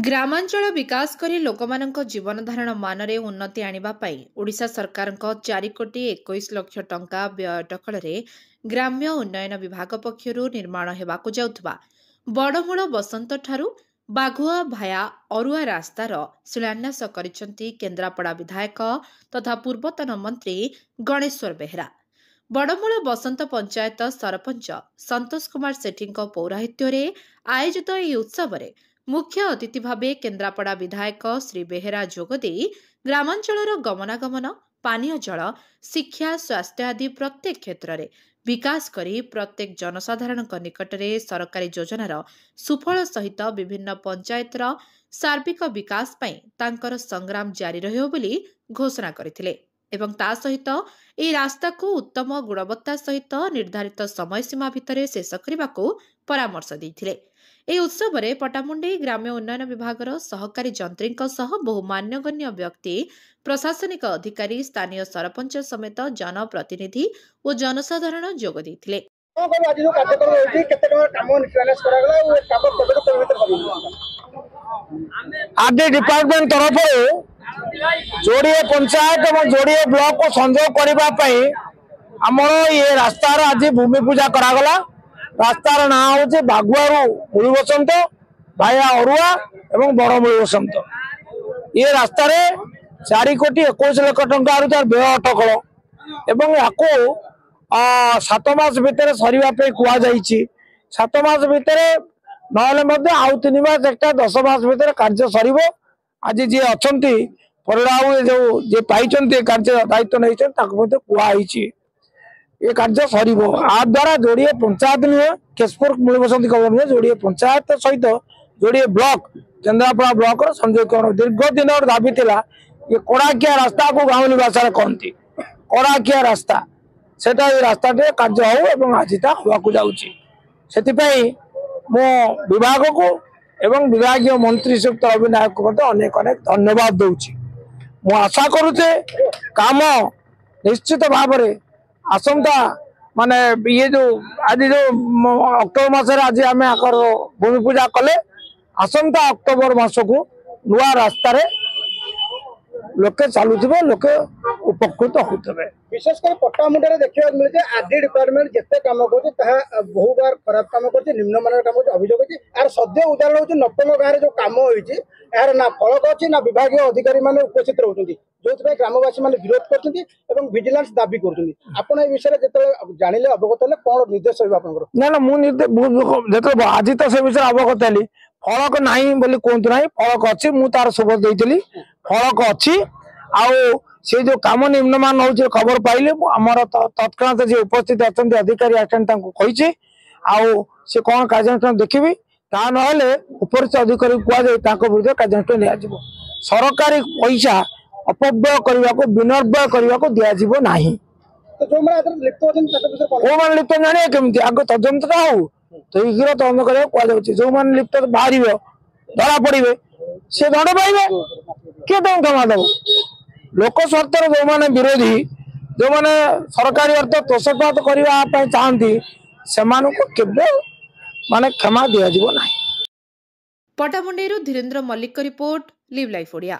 ଗ୍ରାମାଞ୍ଚଳ ବିକାଶ କରି ଲୋକମାନଙ୍କ ଜୀବନ ଧାରଣ ମାନରେ ଉନ୍ନତି ଆଣିବା ପାଇଁ ଓଡ଼ିଶା ସରକାରଙ୍କ 4 କୋଟି 21 ଲକ୍ଷ ଟଙ୍କା ବ୍ୟୟ ଅଟକଳରେ ଗ୍ରାମ୍ୟ ଉନ୍ନୟନ ବିଭାଗ ପକ୍ଷରୁ ନିର୍ମାଣ ହେବାକୁ ଯାଉଥିବା ବଡ଼ମୂଳ ବସନ୍ତଠାରୁ ବାଘୁଆ ଭାୟା ଅରୁଆ ରାସ୍ତାର ଶିଳାନ୍ୟାସ କରିଛନ୍ତି କେନ୍ଦ୍ରାପଡ଼ା ବିଧାୟକ ତଥା ପୂର୍ବତନ ମନ୍ତ୍ରୀ ଗଣେଶ୍ୱର ବେହେରା। ବଡ଼ମୂଳ ବସନ୍ତ ପଞ୍ଚାୟତ ସରପଞ୍ଚ ସନ୍ତୋଷ କୁମାର ସେଠୀଙ୍କ ପୌରାହିତ୍ୟରେ ଆୟୋଜିତ ଏହି ଉତ୍ସବରେ ମୁଖ୍ୟ ଅତିଥି ଭାବେ କେନ୍ଦ୍ରାପଡ଼ା ବିଧାୟକ ଶ୍ରୀ ବେହେରା ଯୋଗଦେଇ ଗ୍ରାମାଞ୍ଚଳର ଗମନାଗମନ, ପାନୀୟ ଜଳ, ଶିକ୍ଷା, ସ୍ୱାସ୍ଥ୍ୟ ଆଦି ପ୍ରତ୍ୟେକ କ୍ଷେତ୍ରରେ ବିକାଶ କରି ପ୍ରତ୍ୟେକ ଜନସାଧାରଣଙ୍କ ନିକଟରେ ସରକାରୀ ଯୋଜନାର ସୁଫଳ ସହିତ ବିଭିନ୍ନ ପଞ୍ଚାୟତର ସାର୍ବିକ ବିକାଶ ପାଇଁ ତାଙ୍କର ସଂଗ୍ରାମ ଜାରି ରହିବ ବୋଲି ଘୋଷଣା କରିଥିଲେ ଏବଂ ତା ସହିତ ଏହି ରାସ୍ତାକୁ ଉତ୍ତମ ଗୁଣବତ୍ତା ସହିତ ନିର୍ଦ୍ଧାରିତ ସମୟସୀମା ଭିତରେ ଶେଷ କରିବାକୁ ପରାମର୍ଶ ଦେଇଥିଲେ। ଏହି ଉତ୍ସବରେ ପଟ୍ଟାମୁଣ୍ଡାଇ ଗ୍ରାମ୍ୟ ଉନ୍ନୟନ ବିଭାଗର ସହକାରୀ ଯନ୍ତ୍ରୀଙ୍କ ସହ ବହୁ ମାନ୍ୟଗଣ୍ୟ ବ୍ୟକ୍ତି, ପ୍ରଶାସନିକ ଅଧିକାରୀ, ସ୍ଥାନୀୟ ସରପଞ୍ଚ ସମେତ ଜନପ୍ରତିନିଧି ଓ ଜନସାଧାରଣ ଯୋଗ ଦେଇଥିଲେ। आदि डिपार्टमेंट तरफ जोड़िए पंचायत और जोड़िए ब्लॉक को संजोग करने आमर ये रास्तार आज भूमि पूजा करागला। रास्तार ना हूँ बागुआरू मुड़ी बसंत, भाया अरुआ एवं बड़ मुड़ी बसंत। ये रास्तार 4 कोटी 21 लाख टंकार व्यय अटकल एवं या 7 मास भितर सरवाई कहुई। 7 मास भितर ना आउ 3 मास एक 10 मास भितर कार्य सर। आज जी अच्छा परिणाम जो जे पाई कार्य दायित्व नहीं कहुई ये कार्य सर। आ द्वारा जोड़िए पंचायत नुहे केशपुर मुड़ी बसंत खबर नुहे जोड़िए पंचायत सहित जोड़िए ब्लॉक केन्द्रापड़ा ब्लॉक संयोगकरण दीर्घ दिन दाबी थिला। ये कड़ाकिया रास्ता को गाँवली भाषा कहती कड़ाकिया रास्ता सेटा ये रास्ता कार्य हो आज हवाक जाऊँगी। मो विभाग को एवं विभागीय मंत्री श्रीयुक्त अविनायक को अनेक अनेक धन्यवाद दूची। मु आशा करुचे काम निश्चित भाव आसंता माने ये जो आज जो अक्टोबर मास आज आम आकर भूमि पूजा कले आसंता अक्टोबर मास को नुआ रास्तार लोके चलुवे लोके उपकृत होते। विशेषकर पट्टामुंडे देखा मिलते आदि डिपार्टमेंट जिते कम कर बहु बार खराब कम कर निम्नमान कम अभियोग यार सद्य उदाहरण हूँ नपन गाँव जो कम यार ना फलक अच्छी ना विभाग अधिकारी मैंने उपस्थित रोचे जो ग्रामवासी मैंने विरोध कर विजिलेंस दाबी कर विषय जो जानिले अवगत है कौन निर्देश ना ना मुझे आज तो से विषय अवगत हली फलक ना बोली कहतु ना फलक अच्छी मुझे सुबह देती फलक अच्छी आउ से जो कम निम्नमान हो खबर पाइले आमर तत्काल जी उपस्थित अच्छा अधिकारी आसेंट कही से कौन कार्यानुष्ठान देखी ता ना उपरिस्थ अधिकारी कहुए विरुद्ध कार्यानुष्ठान लिया सरकारी पैसा अपव्यय करने को विनिर्व्यय करने को दिज्व ना कौन लिप्त जाने केमी आग तदंत हो तो शीघ्र तदंत करा जो मैंने लिप्त बाहर धरा पड़े सी दंड पाइबे किए तुम क्षमा दब लोक स्वार्थर जो मैंने विरोधी जो मैंने सरकारी अर्थ तोषपात करने चाहती से माने क्षमा दिज्व ना। पट्टामुंडाईरू Dhirendra Mallik report live life Odia.